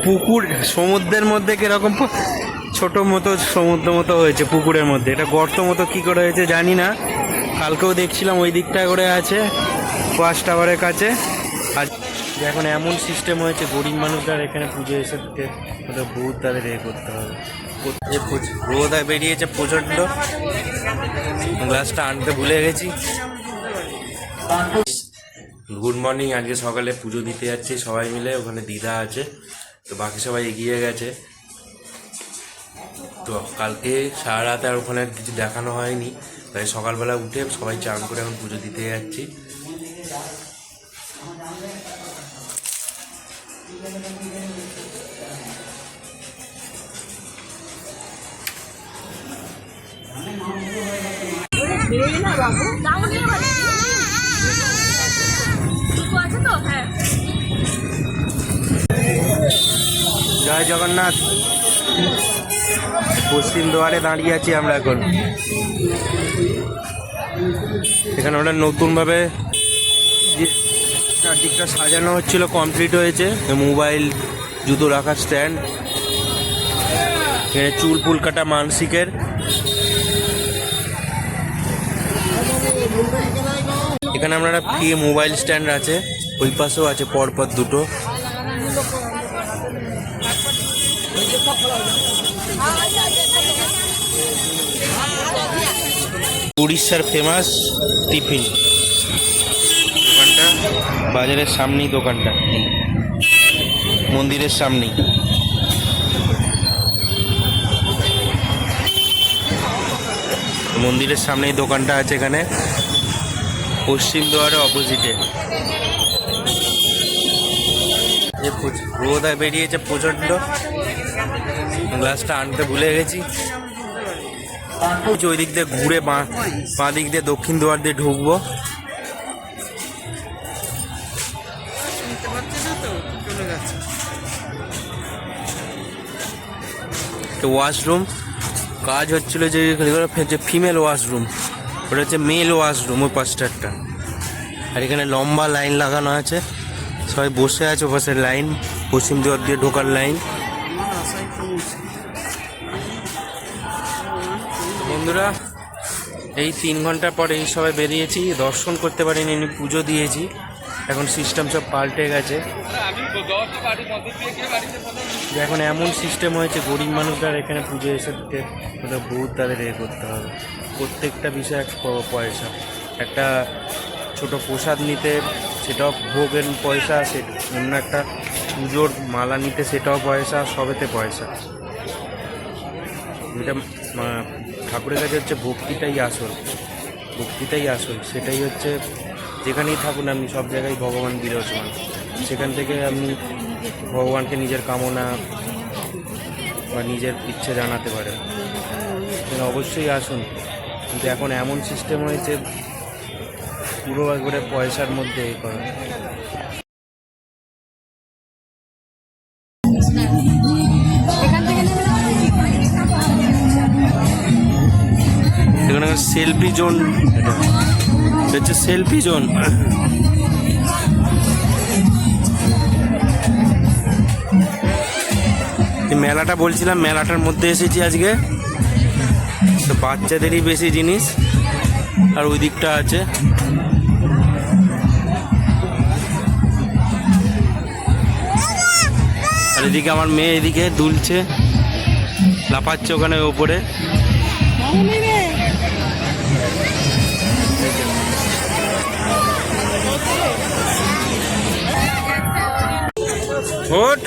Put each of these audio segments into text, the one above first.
পুকুর সমুদ্রের মধ্যে কিরকম ছোট মতো সমুদ্র মতো হয়েছে পুকুরের মধ্যে, এটা গর্ত মতো কি করে হয়েছে জানি না। কালকেও দেখছিলাম ওই দিকটা করে আছে ওয়াচ টাওয়ারের কাছে। আর এখন এমন সিস্টেম হয়েছে গরিব মানুষরা এখানে পুজো এসে বহুত তাদের করতে হবে। রোদ বেরিয়েছে প্রচণ্ড, গ্লাসটা আনতে ভুলে গেছি। গুড মর্নিং, আজকে সকালে পুজো দিতে যাচ্ছি সবাই মিলে, ওখানে দিদা আছে তো বাকি সবাই এগিয়ে গেছে। তো কালকে সারা রাত আর ওখানে কিছু দেখানো হয়নি, তাই সকালবেলা উঠে সবাই চান করে এখন পুজো দিতে যাচ্ছি। জয় জগন্নাথ। পশ্চিম দুয়ারে দাঁড়িয়ে আছি আমরা এখন। এখানে ওটা নতুনভাবে যে চারদিকটা সাজানো হচ্ছিল কমপ্লিট হয়েছে। মোবাইল জুতো রাখার স্ট্যান্ড, এখানে চুল ফুল কাটা মানসিকের, এখানে আমরা ফ্রি মোবাইল স্ট্যান্ড আছে, ওই পাশেও আছে পরপর দুটো। উড়িষ্যার ফেমাস টিফিন দোকানটা, বাজারের সামনেই দোকানটা, মন্দিরের সামনেই। মন্দিরের সামনেই দোকানটা আছে এখানে, পশ্চিম দুয়ারে অপোজিটে। রোদ বেরিয়েছে প্রচণ্ড, গ্লাসটা আনতে ভুলে গেছি। ওই দিক দিয়ে ঘুরে বাঁ দিক দিয়ে দক্ষিণ দুয়ার দিয়ে ঢুকবো। ওয়াশরুম কাজ হচ্ছিল, যে ফিমেল ওয়াশরুম, ওটা হচ্ছে মেল ওয়াশরুম ওই পাশটা একটা। আর এখানে লম্বা লাইন লাগানো আছে, সবাই বসে আছে ওপাশে লাইন, পশ্চিম দুয়ার দিয়ে ঢোকার লাইন। বন্ধুরা এই 3 ঘন্টা পরে এই সবাই বেরিয়েছি, দর্শন করতে পারিনি, পুজো দিয়েছি। এখন সিস্টেম সব পাল্টে গেছে, এখন এমন সিস্টেম হয়েছে গরিব মানুষরা এখানে পুজো এসে বহুত তাদের করতে হবে। প্রত্যেকটা বিষয় এক পয়সা, একটা ছোট প্রসাদ নিতে সেটাও ভোগের পয়সা, সে অন্য একটা পুজোর মালা নিতে সেটাও পয়সা, সবেতে পয়সা। এটা ঠাকুরের কাছে হচ্ছে ভক্তিটাই আসল, ভক্তিটাই আসল। সেটাই হচ্ছে যেখানেই থাকুন আপনি, সব জায়গায় ভগবান বিরাজমান। সেখান থেকে আপনি ভগবানকে নিজের কামনা বা নিজের ইচ্ছে জানাতে পারেন, অবশ্যই আসুন। কিন্তু এখন এমন সিস্টেম হয়েছে পুরো একবারে পয়সার মধ্যে এ করা। এখানে সেলফি জোন, এটা হচ্ছে সেলফি জোন। মেলাটা বলছিলাম, মেলাটার মধ্যে এসেছি আজকে, তো বাচ্চাদেরই বেশি জিনিস। আর ওই দিকটা আছে আর এদিকে আমার মেয়ে এদিকে দুলছে, লাফাচ্ছে ওখানে ওপরে। ওঠ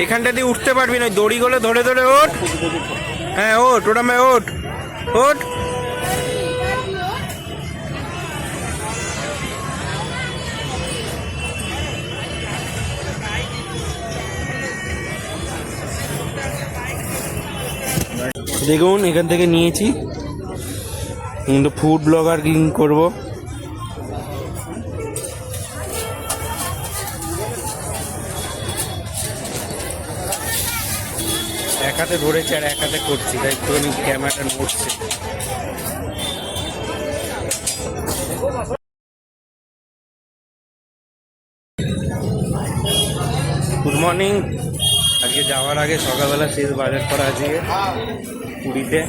এখানটা দিয়ে উঠতে পারবি না, দড়িগুলো ধরে ধরে ওঠ। হ্যাঁ ওঠ, ওটা মে ওঠ ওঠ। দেখুন এখান থেকে নিয়েছি, কিন্তু ফুড ব্লগার করবো। এক হাতে ধরেছি আর এক হাতে করছি, তাই একটু আমি ক্যামেরাটা নড়ছে। Good morning. আজকে যাওয়ার আগে সকালবেলা শেষ বাজার করা আজকে পুরীতে।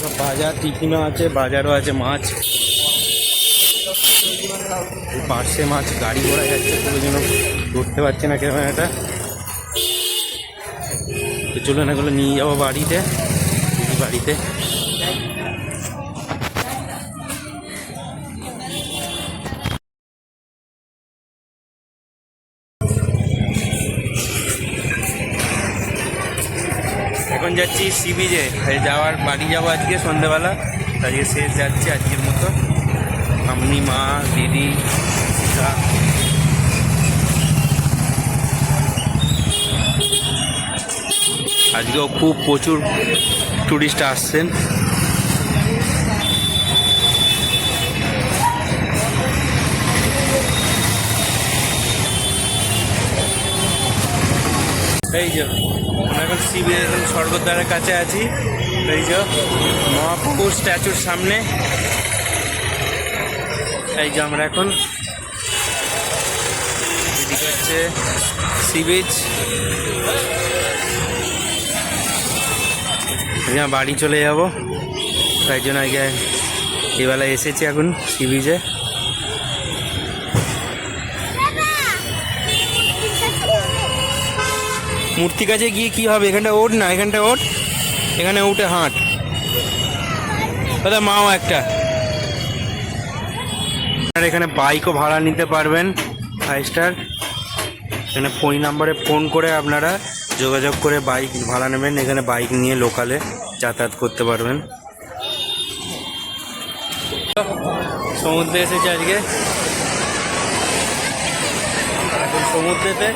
সব বাজার, টিফিনও আছে, বাজারও আছে, মাছ, পার্শে মাছ গাড়ি ঘোড়া যাচ্ছে, কোনো জন্য ধরতে পারছে না ক্যামেরাটা। তো চলুন এগুলো নিয়ে যাবো বাড়িতে। এখন যাচ্ছি সি বিচে, বাড়ি যাবো আজকে সন্ধ্যেবেলা। আজকে শেষ যাচ্ছি আজকের মতো। আমি, মা, দিদি, আজকেও খুব প্রচুর টুরিস্ট আসছেন। এই যে আমরা এখন সিবি এখন স্বর্গদ্বারের কাছে আছি। এই যে মহাপ্রভুর স্ট্যাচুর সামনে। এই যে আমরা এখন এদিকে হচ্ছে সি বিচ। বাড়ি চলে যাব, তাই জন্য আগে এবেলায় এসেছি এখন সি বিচে। মূর্তি কাছে গিয়ে কি হবে, এখানটা ওঠ না, এখানটা ওঠ, এখানে উঠে হাঁট। দাদা মাও একটা। আর এখানে বাইকও ভাড়া নিতে পারবেন 5 স্টার। এখানে ফোন নাম্বারে ফোন করে আপনারা যোগাযোগ করে বাইক ভাড়া নেবেন। এখানে বাইক নিয়ে লোকালে যাতায়াত করতে পারবেন। সমুদ্রে এসেছে আজকে, এখন সমুদ্রেতে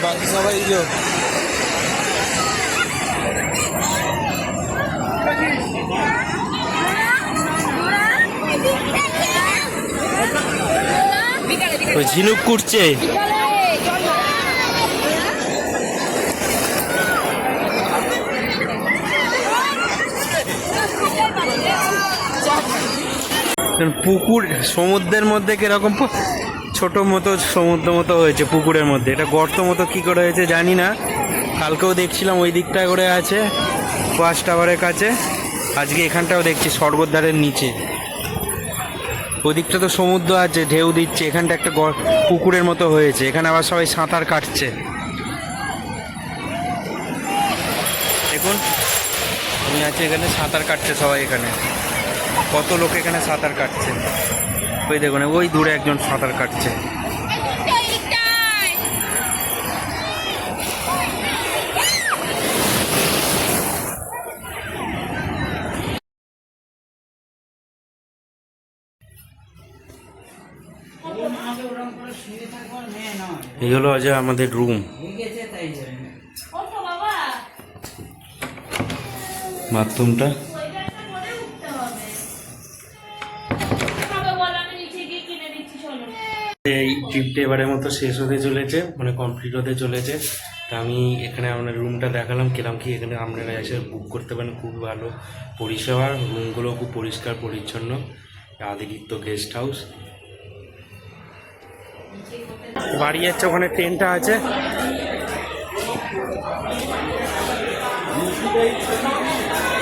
বাকি সবাই ঝিনুক কুটছে। পুকুর সমুদ্রের মধ্যে কিরকম ছোট মতো সমুদ্র মতো হয়েছে পুকুরের মধ্যে। এটা গর্ত মতো কি করে হয়েছে জানি না। কালকেও দেখছিলাম ওই দিকটা করে আছে ওয়াচ টাওয়ারের কাছে, আজকে এখানটাও দেখছি স্বর্গদ্বারের নিচে। ওই দিকটা তো সমুদ্র আছে, ঢেউ দিচ্ছে, এখানটা একটা পুকুরের মতো হয়েছে। এখানে আবার সবাই সাঁতার কাটছে। দেখুন আমি আছি এখানে, সাঁতার কাটছে সবাই। এখানে কত লোক এখানে সাঁতার কাটছে। ওই দেখুন ওই দূরে একজন সাঁতার কাটছে। এই হলো আজ আমাদের রুম। বাথরুমটা এই ট্রিপটা এবারের মতো শেষ হতে চলেছে, মানে কমপ্লিট হতে চলেছে। তা আমি এখানে আপনার রুমটা দেখালাম কিরম কি। এখানে আপনারা এসে বুক করতে পারেন, খুব ভালো পরিষেবা, রুমগুলো খুব পরিষ্কার পরিচ্ছন্ন। আদিগিত্ত গেস্ট হাউস। বাড়ি যাচ্ছে, ওখানে ট্রেনটা আছে।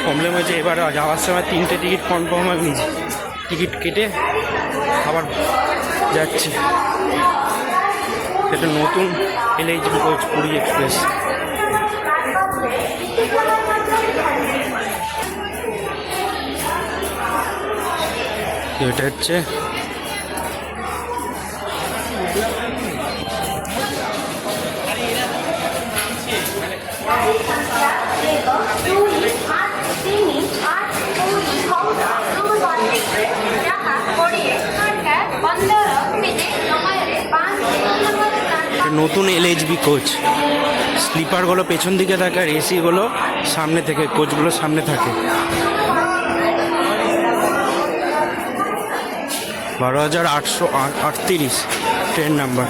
প্রবলেম হয়েছে এবার যাওয়ার সময় 3টে টিকিট কনফার্ম আমি নিয়েছি, টিকিট কেটে আবার যাচ্ছি। এটা নতুন LHB কোচ পুরী এক্সপ্রেস। এটা হচ্ছে নতুন LHB কোচ। স্লিপারগুলো পেছন দিকে থাকে আর এসিগুলো সামনে থেকে, কোচগুলো সামনে থাকে। 12,838 ট্রেন নাম্বার।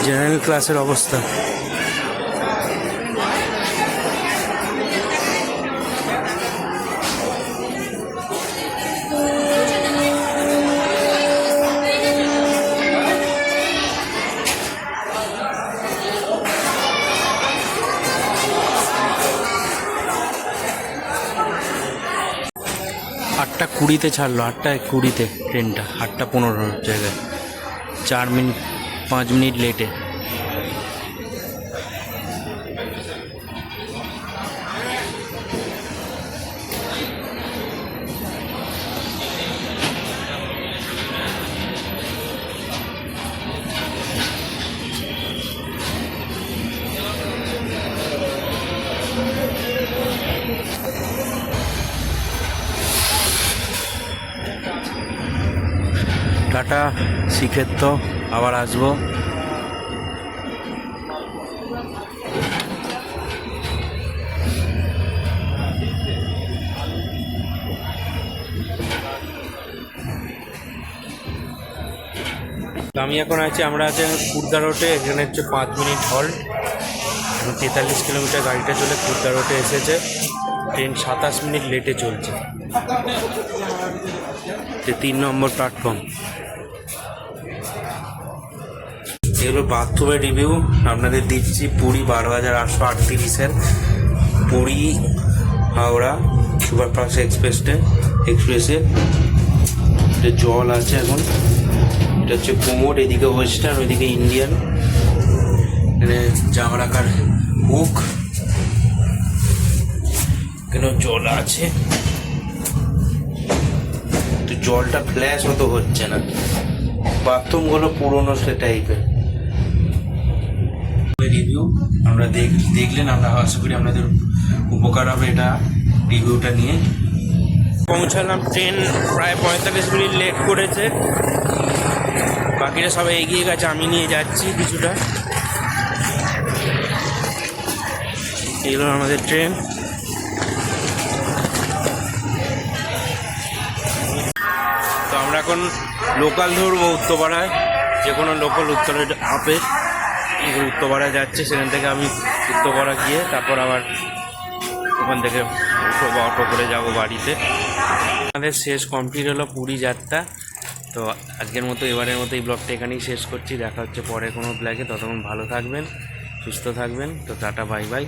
জেনারেল ক্লাসের অবস্থা। আটটা কুড়িতে ছাড়লো, 8:20 ট্রেনটা, 8:15 জায়গায় 5 মিনিট লেটে। টাটা, শ্রীক্ষেত্র, আবার আসবো। আমি এখন আছি, আমরা আছি খুর্দা রোডে। এখানে হচ্ছে 5 মিনিট হল্ট। 43 কিলোমিটার গাড়িটা চলে খুর্দা রোডে এসেছে। ট্রেন 27 মিনিট লেটে চলছে। 3 নম্বর প্ল্যাটফর্ম। এগুলো বাথরুমের রিভিউ আপনাদের দিচ্ছি। পুরী 12,838-এর পুরী হাওড়া সুপারফাস্ট এক্সপ্রেসে জল আছে এখন। এটা হচ্ছে কোমোড, এদিকে ওয়েস্টার্ন, ওইদিকে ইন্ডিয়ান। এখানে জামা রাখার হুক, এখানে জল আছে। তো জলটা ফ্ল্যাশ মতো হচ্ছে না। বাথরুমগুলো পুরোনো সে টাইপের। রিভিউ আমরা দেখলেন, আমরা আশা করি আপনাদের উপকার হবে এটা রিভিউটা নিয়ে। পৌঁছালাম, ট্রেন প্রায় 45 মিনিট লেট করেছে। বাকিরা সবাই এগিয়ে গেছে, আমি নিয়ে যাচ্ছি কিছুটা। এগুলো আমাদের ট্রেন। তো আমরা এখন লোকাল ধরবো উত্তরপাড়ায়, যে কোনো লোকাল উত্তরে আপে উত্তরপাড়ায় যাচ্ছে। সেখান থেকে আমি উত্তরপাড়া গিয়ে তারপর আবার ওখান থেকে অটো করে যাব বাড়িতে। আমাদের শেষ কমপ্লিট হলো পুরী যাত্রা। তো আজকের মতো, এবারের মতো এই ব্লগটা এখানেই শেষ করছি। দেখা হচ্ছে পরে কোনো ব্লগে। ততক্ষণ ভালো থাকবেন, সুস্থ থাকবেন। তো টাটা, বাই বাই।